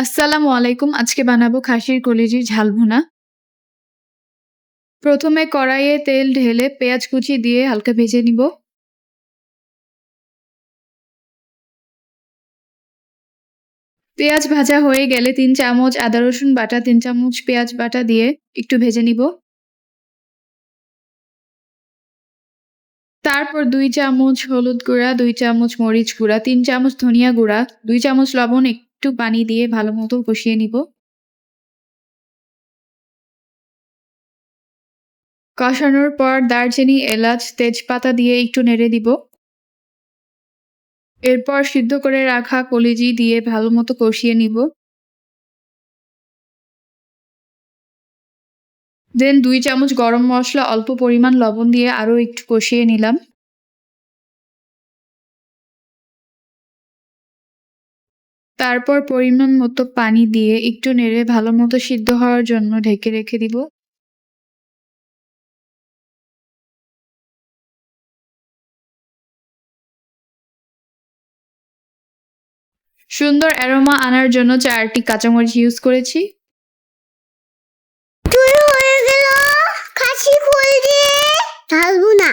আসসালামু আলাইকুম। আজকে বানাবো খাসির কলিজির ঝাল ভুনা। প্রথমে কড়াইয়ে তেল ঢেলে পেঁয়াজ কুচি দিয়ে হালকা ভেজে নিব। পেঁয়াজ ভাজা হয়ে গেলে ৩ চামচ আদা রসুন বাটা, ৩ চামচ পেঁয়াজ বাটা দিয়ে একটু ভেজে নিব। তারপর ২ চামচ হলুদ গুঁড়া, ২ চামচ মরিচ গুঁড়া, ৩ চামচ ধনিয়া গুঁড়া, ২ চামচ লবণ, একটু পানি দিয়ে ভালোমতো কষিয়ে নিব। কষানোর পর দারচিনি, এলাচ, তেজপাতা দিয়ে একটু নেড়ে দিব। এরপর সিদ্ধ করে রাখা কলিজি দিয়ে ভালোমতো কষিয়ে নিব। দেন ২ চামচ গরম মসলা, অল্প পরিমাণ লবণ দিয়ে আরও একটু কষিয়ে নিলাম। তারপর পরিমাণ মতো পানি দিয়ে একটু নেড়ে ভালোমতো সিদ্ধ হওয়ার জন্য ঢেকে রেখে দিব। সুন্দর অ্যারোমা আনার জন্য ৪টি কাঁচামরিচ ইউজ করেছি। শুরু হয়ে গেল খাসি কলিজি ঝাল ভুনা।